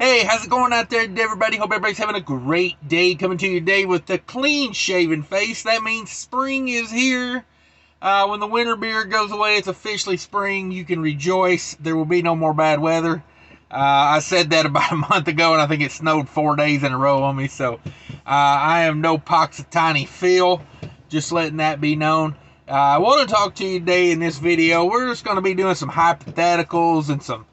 Hey, how's it going out there, everybody? Hope everybody's having a great day. Coming to you today with a clean-shaven face. That means spring is here. When the winter beard goes away, it's officially spring. You can rejoice. There will be no more bad weather. I said that about a month ago, and I think it snowed 4 days in a row on me. So I am no Poxitani Phil. Just letting that be known. I want to talk to you today in this video. We're just going to be doing some hypotheticals and some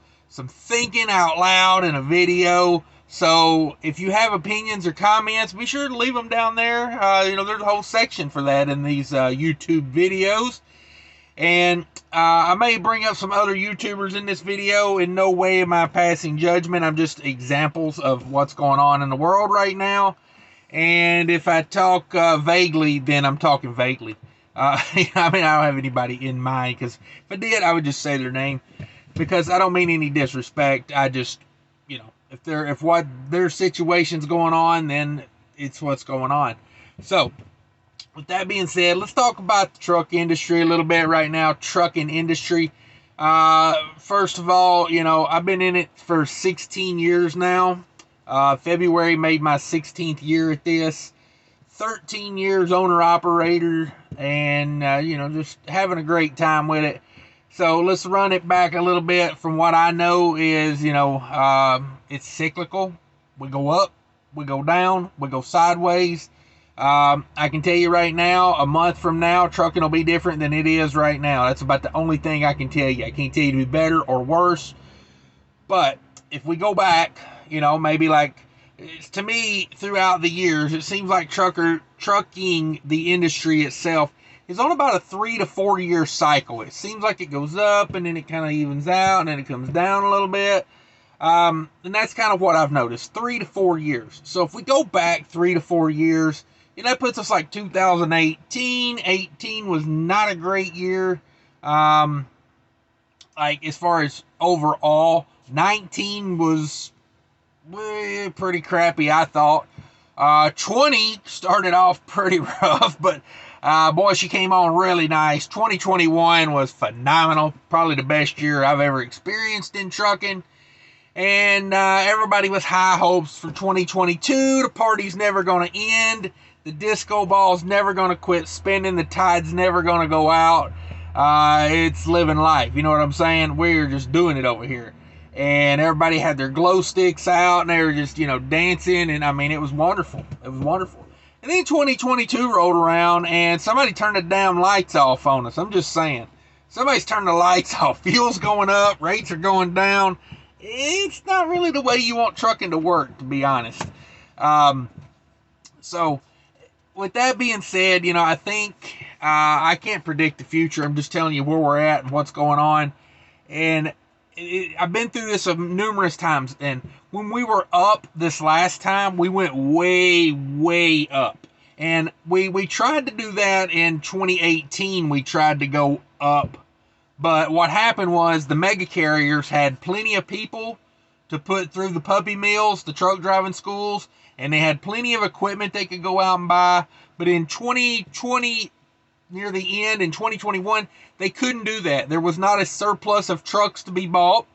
thinking out loud in a video. So if you have opinions or comments, be sure to leave them down there. There's a whole section for that in these YouTube videos. And I may bring up some other YouTubers in this video. In no way am I passing judgment. I'm just examples of what's going on in the world right now. And if I talk vaguely, then I'm talking vaguely. I don't have anybody in mind, because if I did, I would just say their name. Because I don't mean any disrespect. I just, if what their situation's going on, then it's what's going on. So, with that being said, let's talk about the truck industry a little bit right now. Trucking industry. First of all, I've been in it for 16 years now. February made my 16th year at this. 13 years owner-operator, and, just having a great time with it. So let's run it back a little bit. From what I know is, it's cyclical. We go up, we go down, we go sideways. I can tell you right now, a month from now, trucking will be different than it is right now. That's about the only thing I can tell you. I can't tell you to be better or worse. But if we go back, maybe to me, throughout the years, it seems like trucking, the industry itself, is on about a 3 to 4 year cycle. It seems like it goes up and then it kind of evens out and then it comes down a little bit. And that's kind of what I've noticed, 3 to 4 years. So if we go back 3 to 4 years, that puts us like 2018. 18 was not a great year. As far as overall, 19 was pretty crappy, I thought. 20 started off pretty rough, but boy, she came on really nice. 2021 was phenomenal. Probably the best year I've ever experienced in trucking. And everybody was high hopes for 2022. The party's never going to end. The disco ball's never going to quit spinning. The tide's never going to go out. It's living life. You know what I'm saying? We're just doing it over here. And everybody had their glow sticks out, and they were just, dancing. And, it was wonderful. It was wonderful. And then 2022 rolled around, and somebody turned the damn lights off on us. I'm just saying. Somebody's turned the lights off. Fuel's going up. Rates are going down. It's not really the way you want trucking to work, to be honest. So, with that being said, I think I can't predict the future. I'm just telling you where we're at and what's going on. And I've been through this numerous times, and when we were up this last time, we went way, way up. And we tried to do that in 2018. We tried to go up. But what happened was the mega carriers had plenty of people to put through the puppy mills, the truck driving schools, and they had plenty of equipment they could go out and buy. But in 2020, near the end, in 2021, they couldn't do that. There was not a surplus of trucks to be bought,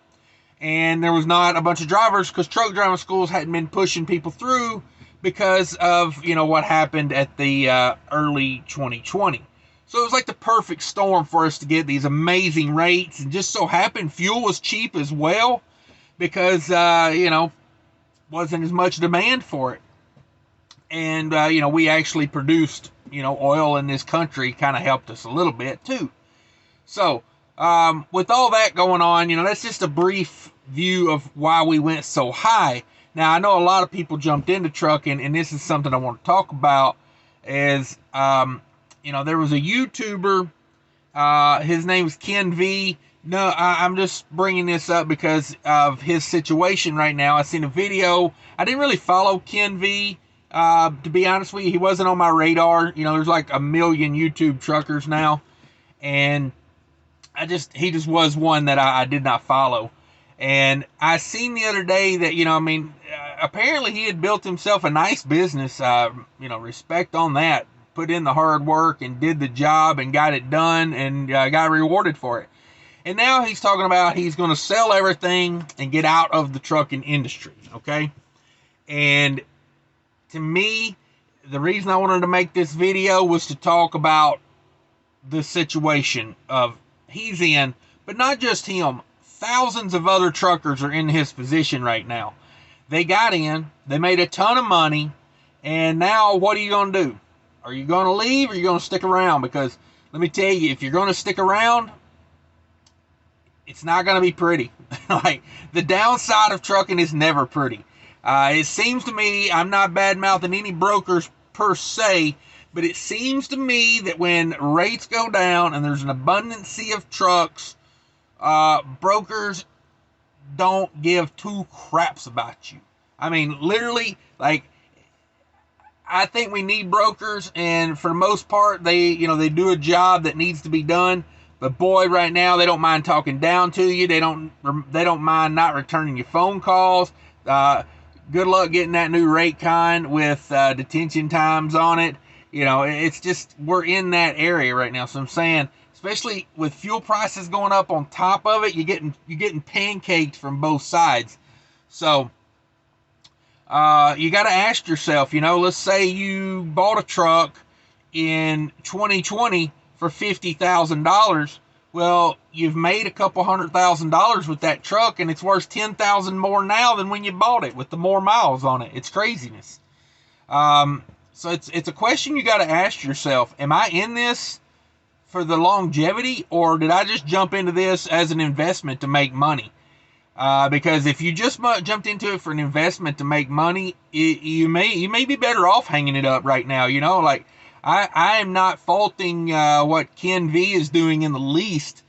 and there was not a bunch of drivers, because truck driving schools hadn't been pushing people through because of, what happened at the early 2020. So it was like the perfect storm for us to get these amazing rates, and just so happened fuel was cheap as well, because, wasn't as much demand for it. And, we actually produced, oil in this country, kind of helped us a little bit too. So, with all that going on, that's just a brief view of why we went so high. Now, I know a lot of people jumped into trucking, and this is something I want to talk about, is, there was a YouTuber, his name's Ken V. No, I'm just bringing this up because of his situation right now. I seen a video. I didn't really follow Ken V. To be honest with you, he wasn't on my radar. There's like a million YouTube truckers now, and he just was one that I did not follow. And I seen the other day that, apparently he had built himself a nice business. Respect on that. Put in the hard work and did the job and got it done and got rewarded for it. And now he's talking about he's going to sell everything and get out of the trucking industry, okay? And to me, the reason I wanted to make this video was to talk about the situation of he's in, but not just him. Thousands of other truckers are in his position right now. They got in, they made a ton of money, and now what are you going to do? Are you going to leave or are you going to stick around? Because let me tell you, if you're going to stick around, it's not going to be pretty. Like, the downside of trucking is never pretty. It seems to me, I'm not bad-mouthing any brokers per se, but it seems to me that when rates go down and there's an abundance of trucks, brokers don't give two craps about you. I mean, literally, like, I think we need brokers, and for the most part, they do a job that needs to be done. But boy, right now, they don't mind talking down to you. They don't mind not returning your phone calls. Good luck getting that new rate kind with detention times on it. It's just, we're in that area right now. So I'm saying, especially with fuel prices going up on top of it, you're getting pancaked from both sides. So you got to ask yourself, let's say you bought a truck in 2020 for $50,000. Well, you've made a couple $100,000 with that truck, and it's worth $10,000 more now than when you bought it with the more miles on it. It's craziness. So it's a question you got to ask yourself. Am I in this for the longevity, or did I just jump into this as an investment to make money? Because if you just jumped into it for an investment to make money, you may be better off hanging it up right now. Like, I am not faulting what Ken V is doing in the leased.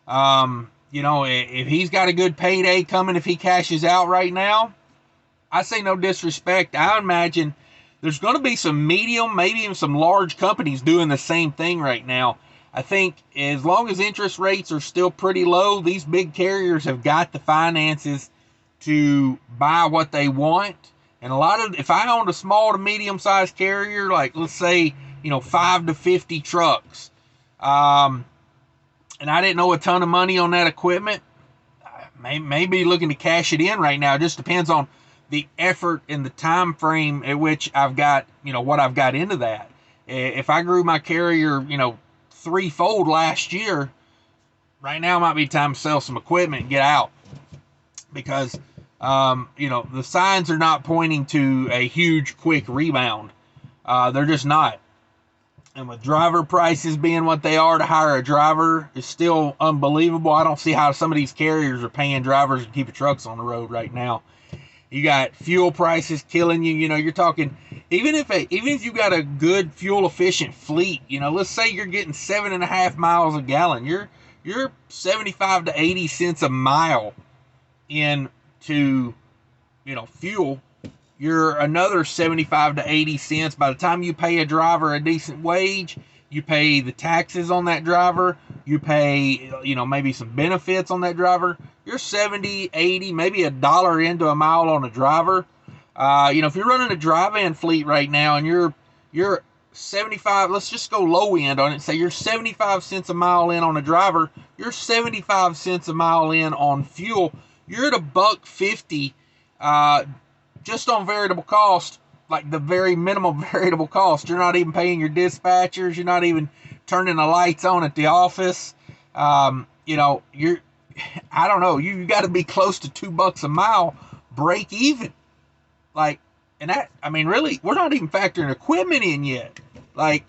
If he's got a good payday coming, if he cashes out right now, I say no disrespect. I imagine there's going to be some medium, maybe even some large companies doing the same thing right now. I think as long as interest rates are still pretty low, these big carriers have got the finances to buy what they want. And if I owned a small to medium sized carrier, like let's say, 5 to 50 trucks, and I didn't know a ton of money on that equipment, maybe looking to cash it in right now. It just depends on the effort and the time frame at which I've got, what I've got into that. If I grew my carrier, threefold last year, right now might be time to sell some equipment and get out, because the signs are not pointing to a huge quick rebound. They're just not. And with driver prices being what they are, to hire a driver is still unbelievable. I don't see how some of these carriers are paying drivers to keep the trucks on the road right now. You got fuel prices killing you. You're talking, even if you got a good fuel efficient fleet, let's say you're getting 7.5 miles a gallon, you're 75 to 80 cents a mile into fuel. You're another 75 to 80 cents. By the time you pay a driver a decent wage, you pay the taxes on that driver, you pay, maybe some benefits on that driver, you're 70, 80, maybe $1 into a mile on a driver. If you're running a dry van fleet right now and you're 75, let's just go low end on it, say you're 75 cents a mile in on a driver, you're 75 cents a mile in on fuel, you're at $1.50, just on variable cost, like the very minimum variable cost. You're not even paying your dispatchers. You're not even turning the lights on at the office. I don't know. You got to be close to $2 a mile, break even. Like, and that, really, we're not even factoring equipment in yet. Like,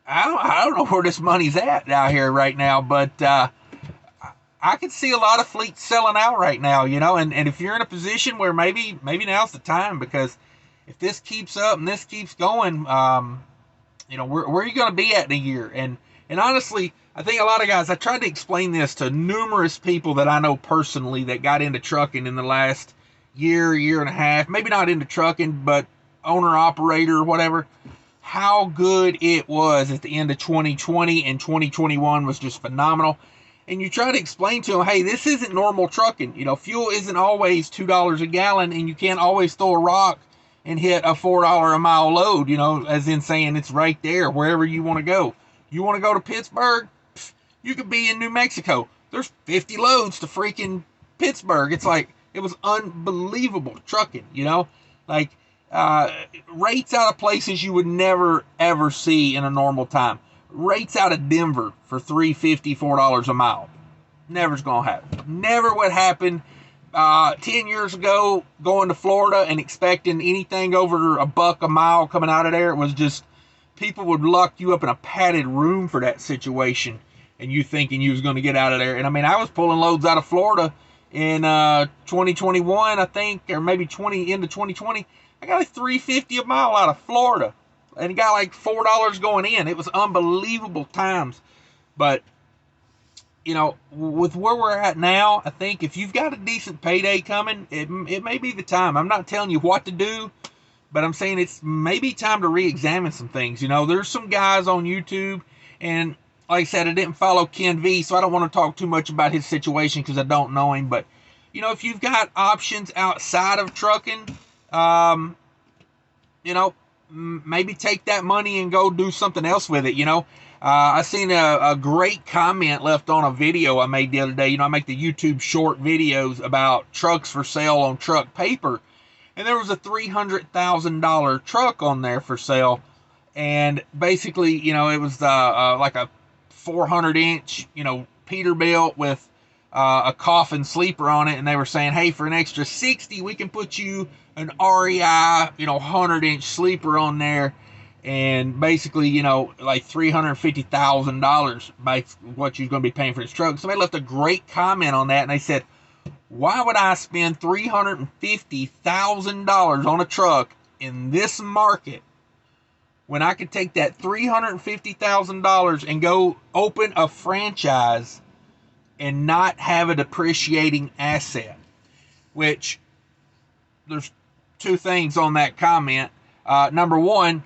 I don't know where this money's at out here right now, but I could see a lot of fleets selling out right now, and if you're in a position where maybe now's the time, because if this keeps up and this keeps going, where are you going to be at in a year? And honestly, I think a lot of guys, I tried to explain this to numerous people that I know personally that got into trucking in the last year and a half, maybe not into trucking, but owner, operator, whatever, how good it was at the end of 2020, and 2021 was just phenomenal. And you try to explain to them, hey, this isn't normal trucking. Fuel isn't always $2 a gallon, and you can't always throw a rock and hit a $4 a mile load, as in saying it's right there, wherever you want to go. You want to go to Pittsburgh? You could be in New Mexico. there's 50 loads to freaking Pittsburgh. It's like, it was unbelievable trucking, you know? Like, rates out of places you would never, ever see in a normal time. Rates out of Denver for $3.50, $4 a mile. Never's going to happen. Never would happen. 10 years ago, going to Florida and expecting anything over $1 a mile coming out of there, it was just, people would lock you up in a padded room for that situation, and you thinking you was going to get out of there. And I mean, I was pulling loads out of Florida in 2021, I think, or maybe into 2020. I got like $3.50 a mile out of Florida, and got like $4 going in. It was unbelievable times. But you know, with where we're at now, I think if you've got a decent payday coming, it may be the time. I'm not telling you what to do, but I'm saying it's maybe time to re-examine some things. You know, there's some guys on YouTube, and like I said, I didn't follow Ken V, so I don't want to talk too much about his situation because I don't know him. But, you know, if you've got options outside of trucking, you know, maybe take that money and go do something else with it, you know. I seen a great comment left on a video I made the other day. You know, I make the YouTube short videos about trucks for sale on Truck Paper. And there was a $300,000 truck on there for sale. And basically, you know, it was like a 400-inch, you know, Peterbilt with a coffin sleeper on it. And they were saying, hey, for an extra $60, we can put you an REI, you know, 100-inch sleeper on there. And basically, you know, like $350,000 by what you're going to be paying for this truck. Somebody left a great comment on that, and they said, why would I spend $350,000 on a truck in this market when I could take that $350,000 and go open a franchise and not have a depreciating asset? Which, there's two things on that comment. Number one,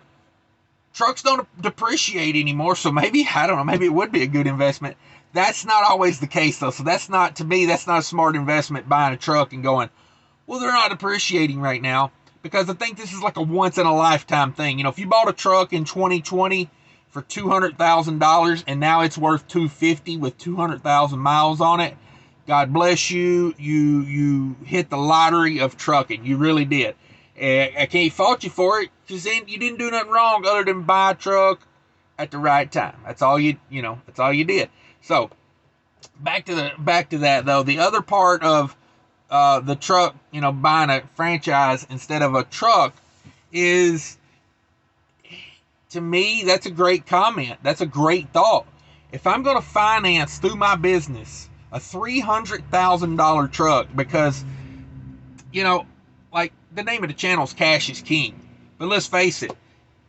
trucks don't depreciate anymore, so maybe, I don't know, maybe it would be a good investment. That's not always the case, though. So that's not, to me, that's not a smart investment, buying a truck and going, well, they're not depreciating right now. Because I think this is like a once-in-a-lifetime thing. You know, if you bought a truck in 2020 for $200,000 and now it's worth $250,000 with 200,000 miles on it, God bless you. You hit the lottery of trucking. You really did. I can't fault you for it, because then you didn't do nothing wrong other than buy a truck at the right time. That's all you know, that's all you did. So back to that though. The other part of the truck, you know, buying a franchise instead of a truck is, to me, that's a great comment. That's a great thought. If I'm going to finance through my business a $300,000 truck, because, you know, like, the name of the channel is Cash is King. But let's face it,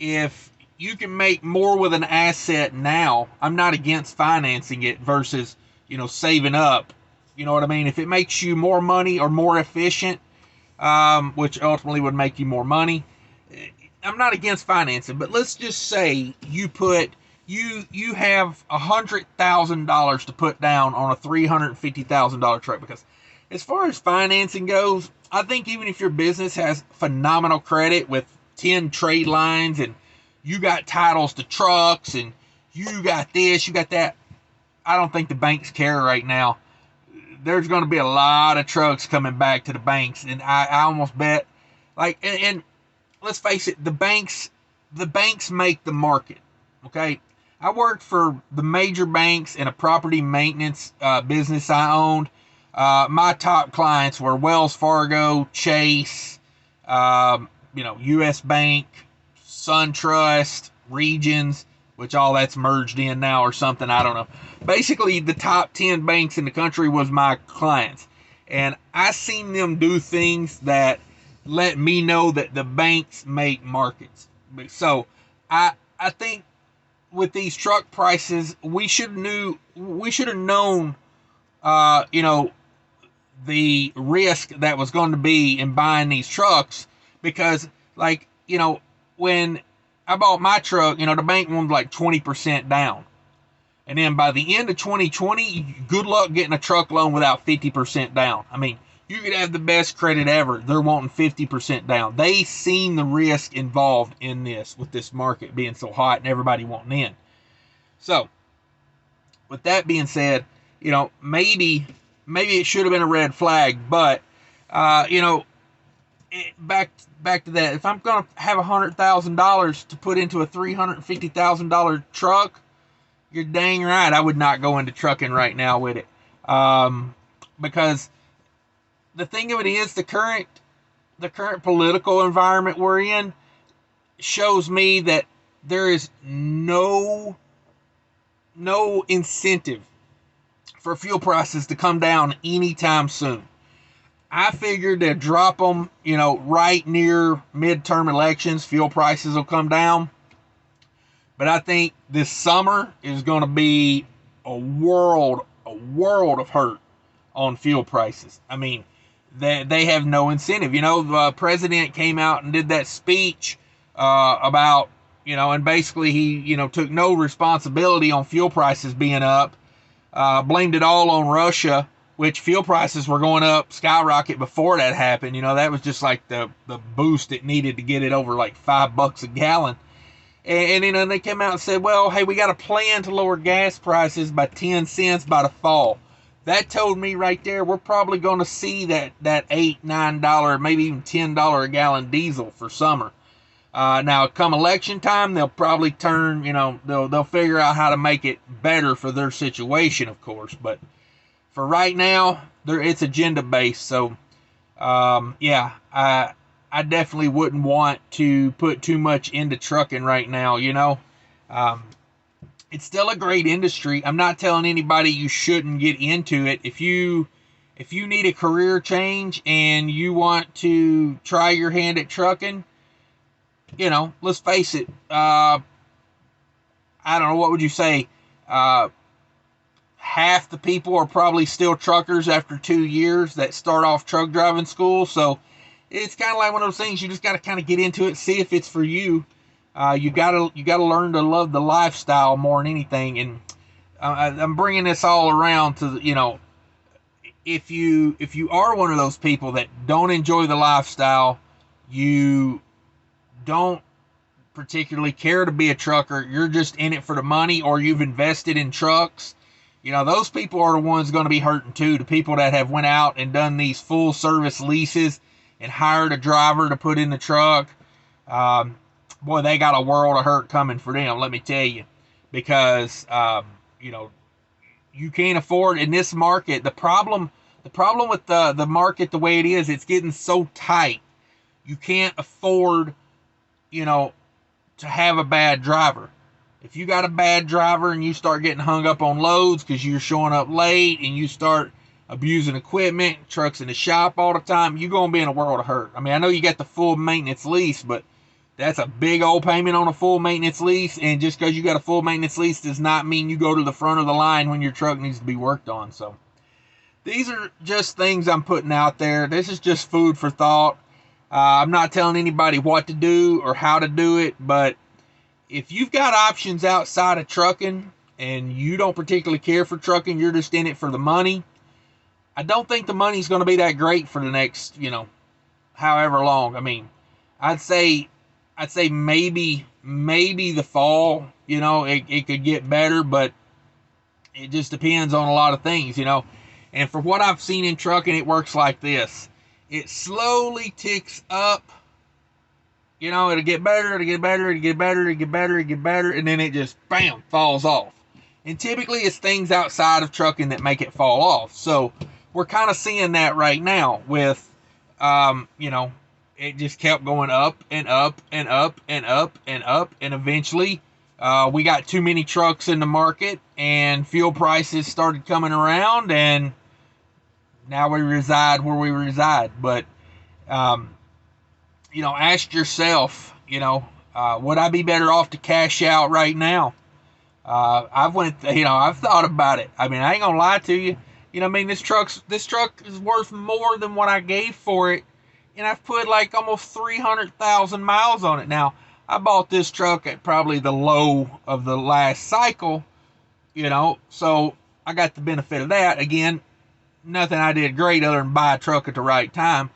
if you can make more with an asset now, I'm not against financing it versus, you know, saving up. You know what I mean? If it makes you more money or more efficient, which ultimately would make you more money, I'm not against financing. But let's just say you have $100,000 to put down on a $350,000 truck, because as far as financing goes, I think even if your business has phenomenal credit with 10 trade lines and you got titles to trucks and you got this, you got that, I don't think the banks care right now. There's going to be a lot of trucks coming back to the banks, and I almost bet, like, and let's face it, the banks make the market, okay? I worked for the major banks in a property maintenance business I owned. My top clients were Wells Fargo, Chase, U.S. Bank, SunTrust, Regions, which all that's merged in now or something, I don't know. Basically, the top 10 banks in the country was my clients. And I seen them do things that let me know that the banks make markets. So I think with these truck prices, we should have known, the risk that was going to be in buying these trucks, because, like, you know, when I bought my truck, you know, the bank wanted like 20% down. And then by the end of 2020, good luck getting a truck loan without 50% down. I mean, you could have the best credit ever. They're wanting 50% down. They seen the risk involved in this, with this market being so hot and everybody wanting in. So, with that being said, you know, maybe it should have been a red flag. But you know, back to that. If I'm gonna have $100,000 to put into a $350,000 truck, you're dang right I would not go into trucking right now with it. Because the thing of it is, the current political environment we're in shows me that there is no incentive for fuel prices to come down anytime soon. I figured to drop them, you know, right near midterm elections, fuel prices will come down. But I think this summer is going to be a world of hurt on fuel prices. I mean, they have no incentive. You know, the president came out and did that speech about, you know, and basically he, you know, took no responsibility on fuel prices being up, blamed it all on Russia, which fuel prices were going up skyrocket before that happened. You know, that was just like the boost it needed to get it over like $5 a gallon. And you know, they came out and said, well, hey, we got a plan to lower gas prices by 10 cents by the fall. That told me right there we're probably going to see that $8, $9, maybe even $10 a gallon diesel for summer. Now, come election time, they'll probably turn, you know, they'll figure out how to make it better for their situation, of course. But for right now, it's agenda based. So, yeah, I definitely wouldn't want to put too much into trucking right now. You know, it's still a great industry. I'm not telling anybody you shouldn't get into it. If you need a career change and you want to try your hand at trucking, you know, let's face it. I don't know, what would you say? Half the people are probably still truckers after 2 years that start off truck driving school. So it's kind of like one of those things, you just got to kind of get into it, see if it's for you. You gotta learn to love the lifestyle more than anything. And I'm bringing this all around to, you know, if you are one of those people that don't enjoy the lifestyle, you don't particularly care to be a trucker, you're just in it for the money, or you've invested in trucks, you know, those people are the ones going to be hurting too. The people that have went out and done these full service leases and hired a driver to put in the truck, boy, they got a world of hurt coming for them, let me tell you. Because, you know, you can't afford in this market. The problem with the market the way it is, it's getting so tight. You can't afford, you know, to have a bad driver. If you got a bad driver and you start getting hung up on loads because you're showing up late and you start abusing equipment, trucks in the shop all the time, you're going to be in a world of hurt. I mean, I know you got the full maintenance lease, but that's a big old payment on a full maintenance lease. And just because you got a full maintenance lease does not mean you go to the front of the line when your truck needs to be worked on. So these are just things I'm putting out there. This is just food for thought. I'm not telling anybody what to do or how to do it, but if you've got options outside of trucking and you don't particularly care for trucking, you're just in it for the money, I don't think the money's going to be that great for the next, you know, however long. I mean, I'd say maybe the fall, you know, it could get better, but it just depends on a lot of things, you know. And for what I've seen in trucking, it works like this. It slowly ticks up. You know, it'll get better, it'll get better, it'll get better, it'll get better, it'll get better, and then it just, bam, falls off. And typically it's things outside of trucking that make it fall off. So we're kind of seeing that right now with, you know, it just kept going up and up and up and up and up. And eventually we got too many trucks in the market and fuel prices started coming around, and now we reside where we reside. But, you know, ask yourself, you know, would I be better off to cash out right now? I've thought about it. I mean, I ain't gonna lie to you. You know, I mean, this truck is worth more than what I gave for it, and I've put like almost 300,000 miles on it. Now, I bought this truck at probably the low of the last cycle, you know, so I got the benefit of that. Again, nothing I did great other than buy a truck at the right time.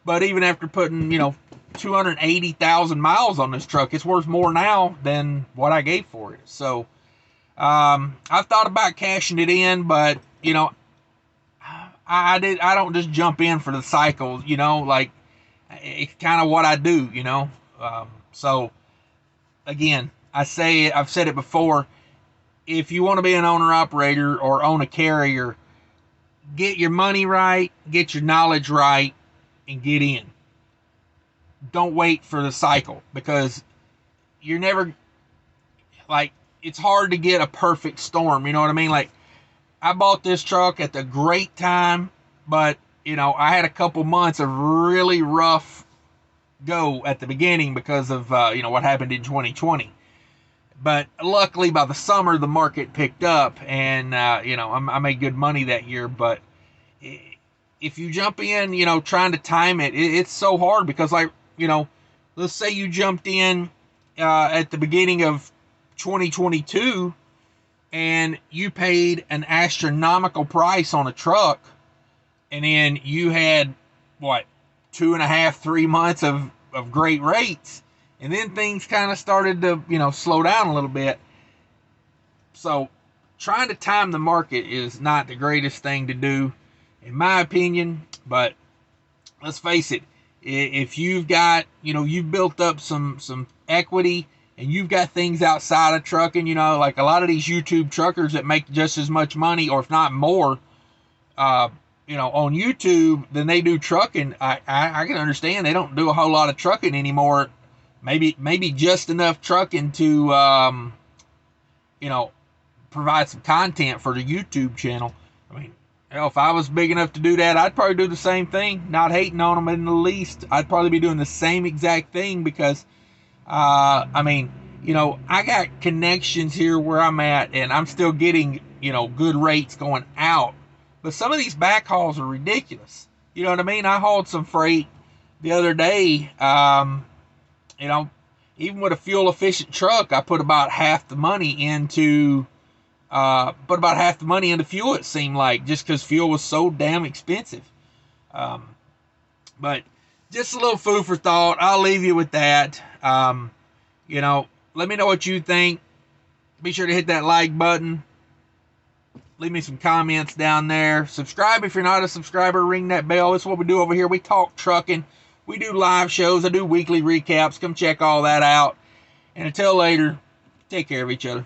But even after putting, you know, 280,000 miles on this truck, it's worth more now than what I gave for it. So I've thought about cashing it in, but you know, I don't just jump in for the cycle, you know, like it's kind of what I do, you know. So again, I've said it before. If you want to be an owner operator or own a carrier, get your money right, get your knowledge right, and get in. Don't wait for the cycle, because you're never, like, it's hard to get a perfect storm, you know what I mean? Like, I bought this truck at the great time, but you know, I had a couple months of really rough go at the beginning because of you know, what happened in 2020. But luckily, by the summer, the market picked up, and you know, I made good money that year. But if you jump in, you know, trying to time it, it's so hard, because, like, you know, let's say you jumped in at the beginning of 2022, and you paid an astronomical price on a truck, and then you had what, 2.5, 3 months of great rates. And then things kind of started to, you know, slow down a little bit. So trying to time the market is not the greatest thing to do, in my opinion. But let's face it, if you've got, you know, you've built up some equity, and you've got things outside of trucking, you know, like a lot of these YouTube truckers that make just as much money, or if not more, you know, on YouTube than they do trucking. I can understand they don't do a whole lot of trucking anymore. Maybe just enough trucking to, you know, provide some content for the YouTube channel. I mean, hell, if I was big enough to do that, I'd probably do the same thing. Not hating on them in the least. I'd probably be doing the same exact thing, because, I mean, you know, I got connections here where I'm at, and I'm still getting, you know, good rates going out. But some of these backhauls are ridiculous. You know what I mean? I hauled some freight the other day. You know, even with a fuel efficient truck, I put about half the money into fuel, it seemed like, just because fuel was so damn expensive. But just a little food for thought. I'll leave you with that. You know, let me know what you think. Be sure to hit that like button. Leave me some comments down there. Subscribe if you're not a subscriber. Ring that bell. That's what we do over here. We talk trucking. We do live shows. I do weekly recaps. Come check all that out. And until later, take care of each other.